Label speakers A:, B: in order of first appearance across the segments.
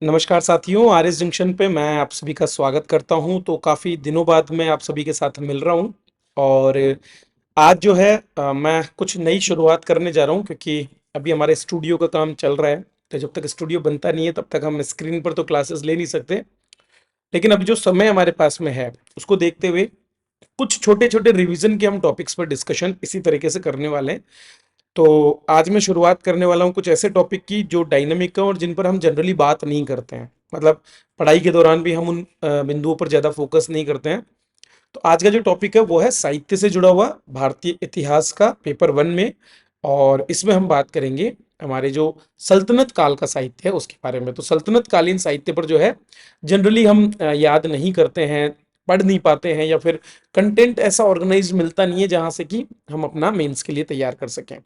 A: नमस्कार साथियों, RS junction पे मैं आप सभी का स्वागत करता हूं। तो काफ़ी दिनों बाद मैं आप सभी के साथ मिल रहा हूं और आज जो है मैं कुछ नई शुरुआत करने जा रहा हूं क्योंकि अभी हमारे स्टूडियो का काम चल रहा है। तो जब तक स्टूडियो बनता नहीं है तब तक हम स्क्रीन पर तो क्लासेस ले नहीं सकते। लेकिन अभी जो समय हमारे पास में है उसको देखते हुए कुछ छोटे छोटे रिवीजन के हम टॉपिक्स पर डिस्कशन इसी तरीके से करने वाले हैं। तो आज मैं शुरुआत करने वाला हूँ कुछ ऐसे टॉपिक की जो डायनामिक है और जिन पर हम जनरली बात नहीं करते हैं। मतलब पढ़ाई के दौरान भी हम उन बिंदुओं पर ज़्यादा फोकस नहीं करते हैं। तो आज का जो टॉपिक है वो है साहित्य से जुड़ा हुआ भारतीय इतिहास का पेपर वन में। और इसमें हम बात करेंगे हमारे जो सल्तनत काल का साहित्य है उसके बारे में। तो सल्तनत कालीन साहित्य पर जो है जनरली हम याद नहीं करते हैं, पढ़ नहीं पाते हैं, या फिर कंटेंट ऐसा ऑर्गेनाइज मिलता नहीं है जहां से कि हम अपना मेंस के लिए तैयार कर सकें।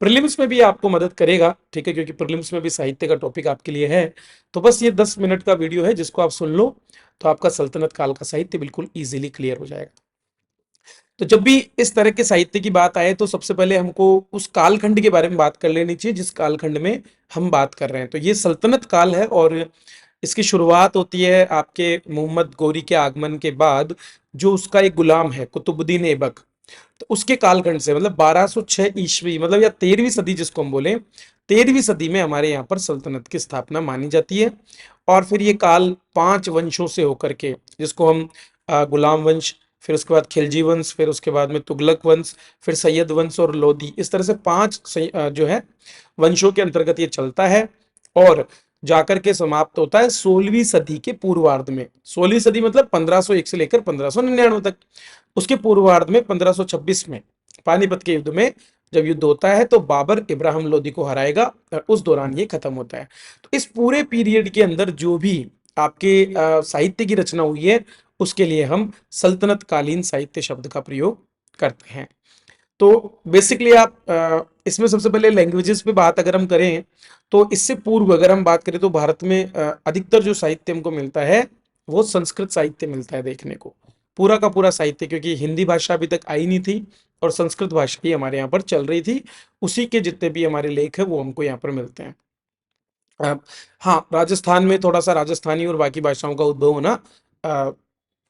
A: प्रीलिम्स में भी आपको मदद करेगा, ठीक है, क्योंकि प्रीलिम्स में भी साहित्य का टॉपिक आपके लिए है। तो बस ये 10 मिनट का वीडियो है जिसको आप सुन लो तो आपका सल्तनत काल का साहित्य बिल्कुल इजीली क्लियर हो जाएगा। तो जब भी इस तरह के साहित्य की बात आए तो सबसे पहले हमको उस कालखंड के बारे में बात कर लेनी चाहिए जिस कालखंड में हम बात कर रहे हैं। तो ये सल्तनत काल है और इसकी शुरुआत होती है आपके मोहम्मद गौरी के आगमन के बाद। जो उसका एक गुलाम है कुतुबुद्दीन ऐबक, तो उसके कालखंड से मतलब 1206 ईस्वी, मतलब या 13वीं सदी जिसको हम बोले, 13वीं सदी में हमारे यहाँ पर सल्तनत की स्थापना मानी जाती है। और फिर ये काल 5 वंशों से होकर के, जिसको हम गुलाम वंश, फिर उसके बाद खिलजी वंश, फिर उसके बाद में तुगलक वंश, फिर सैयद वंश और लोधी, इस तरह से जो है वंशों के अंतर्गत ये चलता है। और जाकर के समाप्त होता है 16वीं सदी के पूर्वार्ध में। 16वीं सदी मतलब 1501 से लेकर 1599 तक। उसके पूर्वार्ध में 1526 में पानीपत के युद्ध में जब युद्ध होता है तो बाबर इब्राहिम लोदी को हराएगा और उस दौरान ये खत्म होता है। तो इस पूरे पीरियड के अंदर जो भी आपके साहित्य की रचना हुई है उसके लिए हम सल्तनत कालीन साहित्य शब्द का प्रयोग करते हैं। तो बेसिकली आप इसमें सबसे पहले लैंग्वेजेस पे बात अगर हम करें तो इससे पूर्व अगर हम बात करें तो भारत में अधिकतर जो साहित्य हमको मिलता है वो संस्कृत साहित्य मिलता है देखने को। पूरा का पूरा साहित्य, क्योंकि हिंदी भाषा अभी तक आई नहीं थी और संस्कृत भाषा ही हमारे यहाँ पर चल रही थी। उसी के जितने भी हमारे लेख है वो हमको यहाँ पर मिलते हैं। अ, हाँ, राजस्थान में थोड़ा सा राजस्थानी और बाकी भाषाओं का उद्भव होना अ,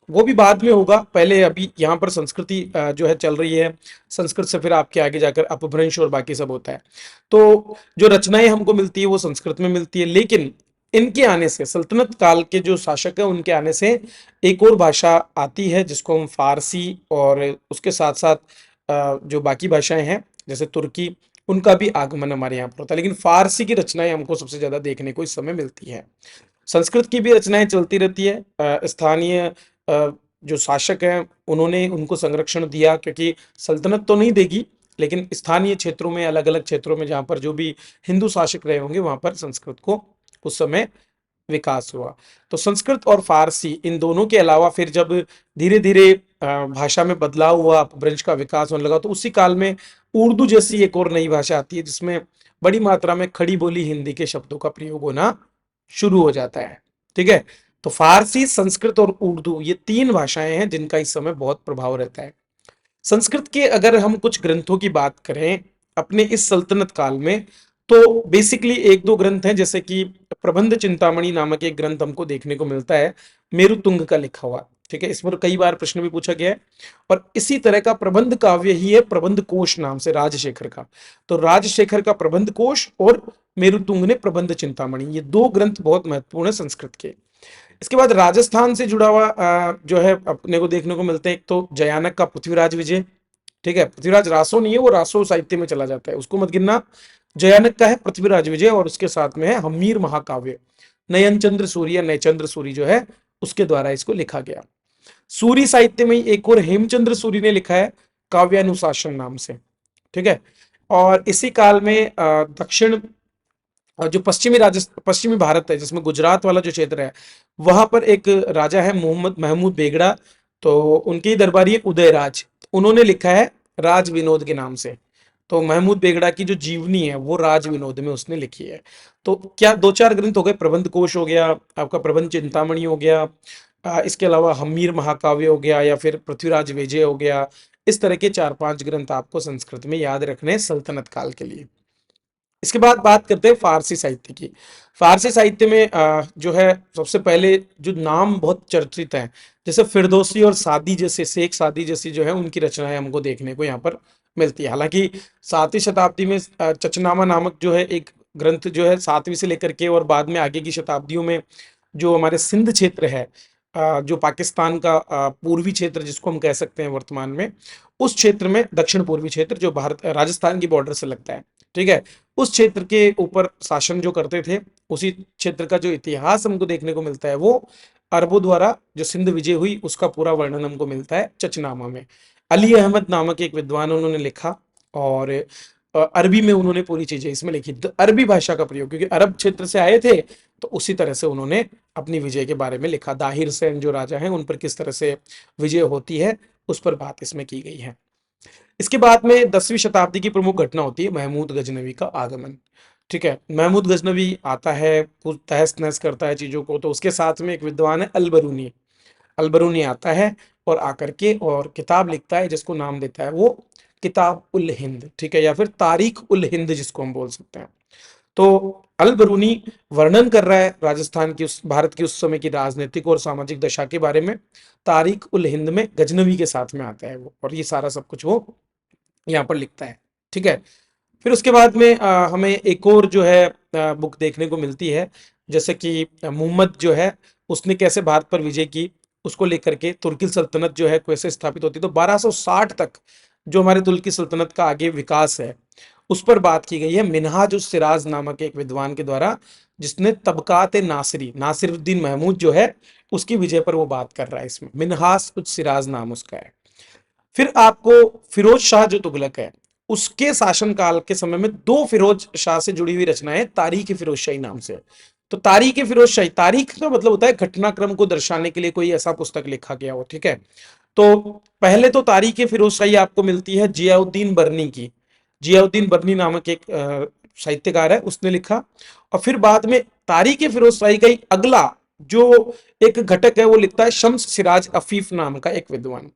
A: वो भी बाद में होगा। पहले अभी यहाँ पर संस्कृति जो है चल रही है। संस्कृत से फिर आपके आगे जाकर अपभ्रंश और बाकी सब होता है। तो जो रचनाएं हमको मिलती है वो संस्कृत में मिलती है। लेकिन इनके आने से, सल्तनत काल के जो शासक है उनके आने से एक और भाषा आती है जिसको हम फारसी, और उसके साथ साथ जो बाकी भाषाएं हैं जैसे तुर्की, उनका भी आगमन हमारे यहाँ पर होता है। लेकिन फारसी की रचनाएं हमको सबसे ज्यादा देखने को इस समय मिलती है। संस्कृत की भी रचनाएं चलती रहती है। स्थानीय जो शासक हैं उन्होंने उनको संरक्षण दिया, क्योंकि सल्तनत तो नहीं देगी लेकिन स्थानीय क्षेत्रों में, अलग अलग क्षेत्रों में जहां पर जो भी हिंदू शासक रहे होंगे वहां पर संस्कृत को उस समय विकास हुआ। तो संस्कृत और फारसी इन दोनों के अलावा फिर जब धीरे धीरे भाषा में बदलाव हुआ, अपभ्रंश का विकास होने लगा, तो उसी काल में उर्दू जैसी एक और नई भाषा आती है जिसमें बड़ी मात्रा में खड़ी बोली हिंदी के शब्दों का प्रयोग होना शुरू हो जाता है। ठीक है। तो फारसी, संस्कृत और उर्दू ये तीन भाषाएं हैं जिनका इस समय बहुत प्रभाव रहता है। संस्कृत के अगर हम कुछ ग्रंथों की बात करें अपने इस सल्तनत काल में, तो बेसिकली एक दो ग्रंथ हैं, जैसे कि प्रबंध चिंतामणि नामक एक ग्रंथ हमको देखने को मिलता है, मेरुतुंग का लिखा हुआ। ठीक है, इस पर कई बार प्रश्न भी पूछा गया है। और इसी तरह का प्रबंध काव्य ही है प्रबंध कोश नाम से राजशेखर का। तो राजशेखर का प्रबंध कोश और मेरुतुंग ने प्रबंध चिंतामणि, ये दो ग्रंथ बहुत महत्वपूर्ण है संस्कृत के। इसके बाद राजस्थान से जुड़ा हुआ जो है अपने को देखने को मिलते हैं, एक तो जयानक का पृथ्वीराज विजय। ठीक है, पृथ्वीराज रासो नहीं है, वो रासो साहित्य में चला जाता है, उसको मत गिनना। जयानक का है पृथ्वीराज विजय और उसके साथ में है हमीर महाकाव्य, नयन चंद्र सूर्य या नयचंद्र सूरी जो है उसके द्वारा इसको लिखा गया। सूरी साहित्य में एक और हेमचंद्र सूरी ने लिखा है काव्यानुशासन नाम से। ठीक है। और इसी काल में दक्षिण जो पश्चिमी भारत है जिसमें गुजरात वाला जो क्षेत्र है वहां पर एक राजा है मोहम्मद महमूद बेगड़ा। तो उनके दरबारी है उदयराज, उन्होंने लिखा है राज विनोद के नाम से। तो महमूद बेगड़ा की जो जीवनी है वो राज विनोद में उसने लिखी है। तो क्या दो चार ग्रंथ हो गए, प्रबंध कोश हो गया आपका, प्रबंध चिंतामणि हो गया, इसके अलावा हमीर महाकाव्य हो गया, या फिर पृथ्वीराज विजय हो गया। इस तरह के चार पांच ग्रंथ आपको संस्कृत में याद रखने हैं सल्तनत काल के लिए। इसके बाद बात करते हैं फारसी साहित्य की। फारसी साहित्य में जो है सबसे पहले जो नाम बहुत चर्चित हैं, जैसे फिरदौसी और सादी जैसे, शेख सादी जैसी जो है उनकी रचनाएं हमको देखने को यहाँ पर मिलती है। हालांकि 7वीं शताब्दी में चचनामा नामक जो है एक ग्रंथ जो है 7वीं से लेकर के और बाद में आगे की शताब्दियों में जो हमारे सिंध क्षेत्र है, जो पाकिस्तान का पूर्वी क्षेत्र जिसको हम कह सकते हैं वर्तमान में, उस क्षेत्र में दक्षिण पूर्वी क्षेत्र जो भारत राजस्थान की बॉर्डर से लगता है, ठीक है, उस क्षेत्र के ऊपर शासन जो करते थे, उसी क्षेत्र का जो इतिहास हमको देखने को मिलता है वो अरबों द्वारा जो सिंध विजय हुई उसका पूरा वर्णन हमको मिलता है चचनामा में। अली अहमद नामक एक विद्वान उन्होंने लिखा, और अरबी में उन्होंने पूरी चीजें इसमें लिखी, तो अरबी भाषा का प्रयोग, क्योंकि अरब क्षेत्र से आए थे तो उसी तरह से उन्होंने अपनी विजय के बारे में लिखा। दाहिर सेन जो राजा हैं उन पर किस तरह से विजय होती है उस पर बात इसमें की गई है। इसके बाद में 10वीं शताब्दी की प्रमुख घटना होती है महमूद गजनवी का आगमन। ठीक है, महमूद गजनवी आता है, कुछ तहस नहस करता है चीजों को, तो उसके साथ में एक विद्वान है अलबरूनी। अलबरूनी आता है और आकर के और किताब लिखता है जिसको नाम देता है वो किताब उल हिंद, ठीक है, या फिर तारीख उल हिंद जिसको हम बोल सकते हैं। तो अल बरूनी वर्णन कर रहा है राजस्थान की, उस भारत की उस समय की राजनीतिक और सामाजिक दशा के बारे में। तारीख उल हिंद में गजनवी के साथ में आता है वो, और ये सारा सब कुछ वो यहाँ पर लिखता है। ठीक है, फिर उसके बाद में हमें एक और जो है बुक देखने को मिलती है, जैसे कि मुहम्मद जो है उसने कैसे भारत पर विजय की, उसको लेकर के तुर्की सल्तनत जो है कैसे स्थापित होती, तो 1260 तक जो हमारे तुर्की सल्तनत का आगे विकास है उस पर बात की गई है मिनहाज उस सिराज नामक एक विद्वान के द्वारा, जिसने तबकात नासिरी, नासिरुद्दीन महमूद जो है उसकी विजय पर वो बात कर रहा है इसमें। मिनहाज उस सिराज नाम उसका है। फिर आपको फिरोज शाह जो तुगलक है उसके शासनकाल के समय में दो फिरोज शाह से जुड़ी हुई रचनाएं तारीख फिरोज शाही नाम से। तो तारीख फिरोज शाही, तारीख का मतलब होता है घटनाक्रम को दर्शाने के लिए कोई ऐसा पुस्तक लिखा गया हो, ठीक है। तो पहले तो तारीख फिरोज शाही आपको मिलती है जियाउद्दीन बर्नी की। जियाउद्दीन बर्नी नामक एक साहित्यकार है, उसने लिखा। और फिर बाद में तारीख फिरोज शाही का ही अगला जो एक घटक है वो लिखता है शम्स सिराज अफीफ नाम का एक विद्वान।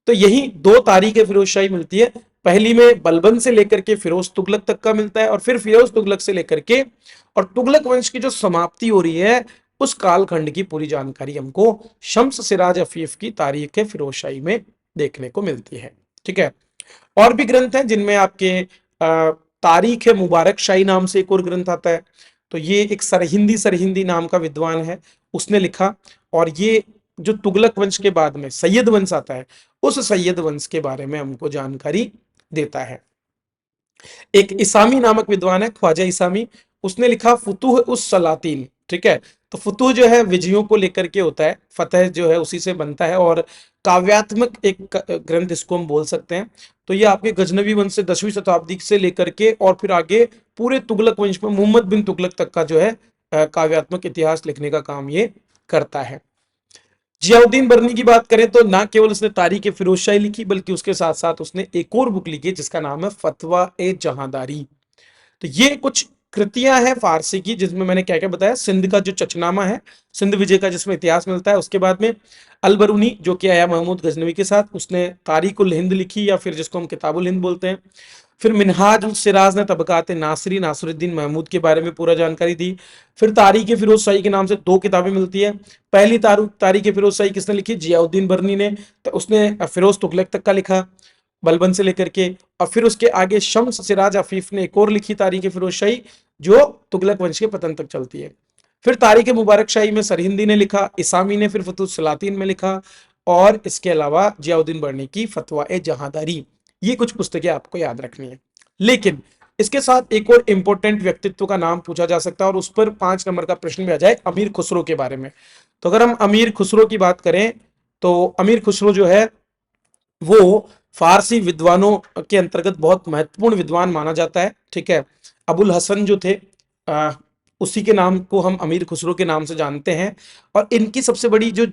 A: तो यही दो तारीख फिरोज शाही मिलती है। पहली में बलबन से लेकर के फिरोज तुगलक तक का मिलता है, और फिर फिरोज तुगलक से लेकर के और तुगलक वंश की जो समाप्ति हो रही है उस कालखंड की पूरी जानकारी हमको शम्स सिराज अफीफ की तारीख फिरोज शाही में देखने को मिलती है। ठीक है, और भी ग्रंथ हैं जिनमें आपके तारीख मुबारक शाही नाम से एक और ग्रंथ आता है। तो ये एक सरहिंदी सरहिंदी नाम का विद्वान है, उसने लिखा। और ये जो तुगलक वंश के बाद में सैयद वंश आता है उस सैयद वंश के बारे में हमको जानकारी देता है। एक इसामी नामक विद्वान है, ख्वाजा इसामी, उसने लिखा फुतूह उस सलातीन। ठीक है, तो फुतूह जो है विजयों को लेकर के होता है, फतेह जो है उसी से बनता है, और काव्यात्मक एक ग्रंथ इसको हम बोल सकते हैं। तो ये आपके गजनवी वंश से 10वीं शताब्दी से लेकर के और फिर आगे पूरे तुगलक वंश में मोहम्मद बिन तुगलक तक का जो है काव्यात्मक इतिहास लिखने का काम ये करता है। जियाउद्दीन बर्नी की बात करें तो ना केवल उसने तारीख फिरोज शाही लिखी बल्कि उसके साथ साथ उसने एक और बुक लिखी जिसका नाम है फतवा ए जहांदारी। तो ये कुछ कृतियां हैं फारसी की जिसमें मैंने क्या क्या बताया, सिंध का जो चचनामा है, सिंध विजय का जिसमें इतिहास मिलता है। उसके बाद में अलबरूनी जो कि आया महमूद गजनवी के साथ, उसने तारीख उल हिंद लिखी या फिर जिसको हम किताबुल हिंद बोलते हैं। फिर मिनहाज उल सिराज ने तबकात नासिरी नासिरुद्दीन महमूद के बारे में पूरा जानकारी दी। फिर तारीख फिरोज शाही के नाम से दो किताबें मिलती है। पहली तारीख फिरोज शाही किसने लिखी, जियाउद्दीन बर्नी ने, तो उसने फिरोज तुगलक तक का लिखा बलबन से लेकर के। और फिर उसके आगे शम्स सिराज अफीफ ने एक और लिखी तारीख फिरोज शाही जो तुगलक वंश के पतन तक चलती है। फिर तारीख मुबारक शाही में सरहिंदी ने लिखा, इसामी ने फिर फतुह सलातीन में लिखा, और इसके अलावा जियाउद्दीन बर्नी की फतवा ए जहांदारी। ये कुछ पुस्तकें आपको याद रखनी है। लेकिन इसके साथ एक और इंपॉर्टेंट व्यक्तित्व का नाम पूछा जा सकता है और उस पर 5 नंबर का प्रश्न भी आ जाए, अमीर खुसरो के बारे में। तो अगर हम अमीर खुसरो की बात करें तो अमीर खुसरो जो है वो फारसी विद्वानों के अंतर्गत बहुत महत्वपूर्ण विद्वान माना जाता है। ठीक है, अबुल हसन जो थे उसी के नाम को हम अमीर खुसरो के नाम से जानते हैं। और इनकी सबसे बड़ी जो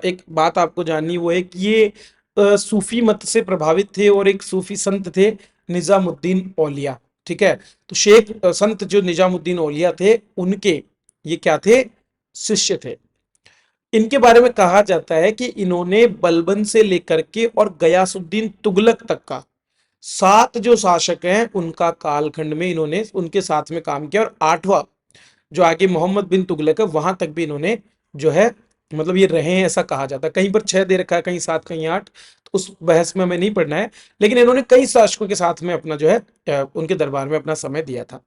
A: एक बात आपको जाननी वो है कि ये सूफी मत से प्रभावित थे और एक सूफी संत थे निजामुद्दीन औलिया। ठीक है, तो शेख संत जो निजामुद्दीन औलिया थे उनके ये क्या थे, शिष्य थे। इनके बारे में कहा जाता है कि इन्होंने बलबन से लेकर के और गयासुद्दीन तुगलक तक का 7 जो शासक हैं उनका कालखंड में इन्होंने उनके साथ में काम किया, और 8वां जो आगे मोहम्मद बिन तुगलक है वहां तक भी इन्होंने जो है मतलब ये रहे हैं, ऐसा कहा जाता है। कहीं पर 6 दे रखा है, कहीं 7, कहीं 8, तो उस बहस में हमें नहीं पढ़ना है। लेकिन इन्होंने कई शासकों के साथ में अपना जो है उनके दरबार में अपना समय दिया था।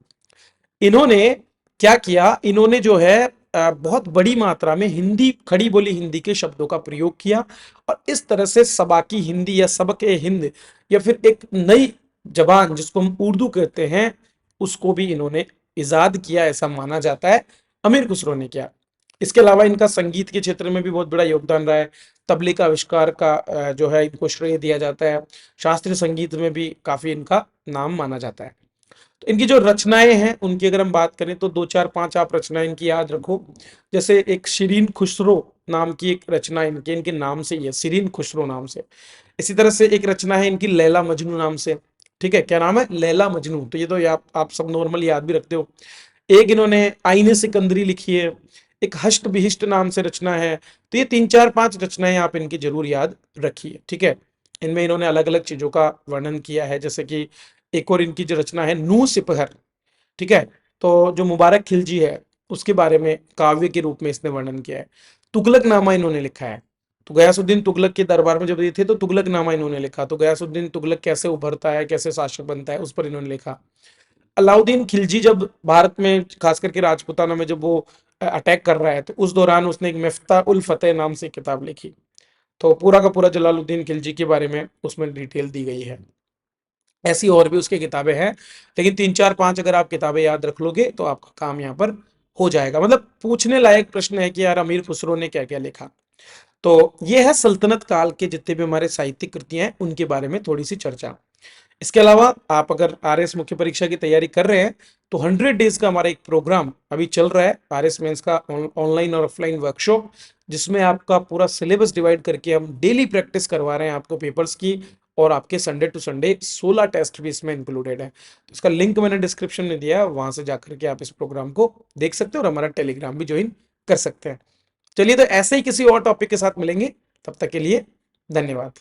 A: इन्होंने क्या किया, इन्होंने जो है बहुत बड़ी मात्रा में हिंदी, खड़ी बोली हिंदी के शब्दों का प्रयोग किया, और इस तरह से सबाकी हिंदी या सबक ए हिंद या फिर एक नई जबान जिसको हम उर्दू कहते हैं, उसको भी इन्होंने इजाद किया, ऐसा माना जाता है अमीर खुसरो ने किया। इसके अलावा इनका संगीत के क्षेत्र में भी बहुत बड़ा योगदान रहा है। तबले का आविष्कार का जो है इनको श्रेय दिया जाता है। शास्त्रीय संगीत में भी काफी इनका नाम माना जाता है। तो इनकी जो रचनाएं हैं उनकी अगर हम बात करें तो 2 4 5 आप रचनाएं इनकी याद रखो। जैसे एक शिरीन खुसरो नाम की एक रचना इनके इनके नाम से ही है, शिरीन खुसरो नाम से। इसी तरह से एक रचना है इनकी लैला मजनू नाम से। ठीक है, क्या नाम है? लैला मजनू। तो ये तो आप सब नॉर्मल याद भी रखते हो। एक इन्होंने आईने सिकंदरी लिखी है। एक हष्ट बिहिष्ट नाम से रचना है। तो ये 3 4 5 रचनाएं आप इनकी जरूर याद रखिए। ठीक है, इनमें इन्होंने अलग अलग चीजों का वर्णन किया है, जैसे कि एक और इनकी जो रचना है नू सिपहर। ठीक है, तो जो मुबारक खिलजी है उसके बारे में काव्य के रूप में इसने वर्णन किया है। तुगलकनामा इन्होंने लिखा है। तो गयासुद्दीन तुगलक के दरबार में जब ये थे तो तुगलकनामा इन्होंने लिखा। तो गयासुद्दीन तुगलक कैसे उभरता है, कैसे शासक बनता है, उस पर इन्होंने लिखा। अलाउद्दीन खिलजी जब भारत में खास करके राजपूताना में जब वो अटैक कर रहा है, तो उस दौरान उसने एक मिफ्ता उल फतेह नाम से किताब लिखी। तो पूरा का पूरा जलालुद्दीन खिलजी के बारे में उसमें डिटेल दी गई है। ऐसी और भी उसकी किताबें हैं, लेकिन 3 4 5 अगर आप किताबें याद रख लोगे तो आपका काम यहाँ पर हो जाएगा। मतलब पूछने लायक प्रश्न है कि यार अमीर खुसरो ने क्या क्या लिखा। तो ये है सल्तनत काल के जितने भी हमारे साहित्यिक कृतियां हैं उनके बारे में थोड़ी सी चर्चा। इसके अलावा आप अगर आरएस मुख्य परीक्षा की तैयारी कर रहे हैं तो 100 डेज का हमारा एक प्रोग्राम अभी चल रहा है, आरएस मेंस का ऑनलाइन और ऑफलाइन वर्कशॉप, जिसमें आपका पूरा सिलेबस डिवाइड करके हम डेली प्रैक्टिस करवा रहे हैं आपको पेपर्स की। और आपके संडे टू संडे 16 टेस्ट भी इसमें इंक्लूडेड है। तो इसका लिंक मैंने डिस्क्रिप्शन में दिया है, वहां से जाकर के आप इस प्रोग्राम को देख सकते हो और हमारा टेलीग्राम भी ज्वाइन कर सकते हैं। चलिए, तो ऐसे ही किसी और टॉपिक के साथ मिलेंगे, तब तक के लिए धन्यवाद।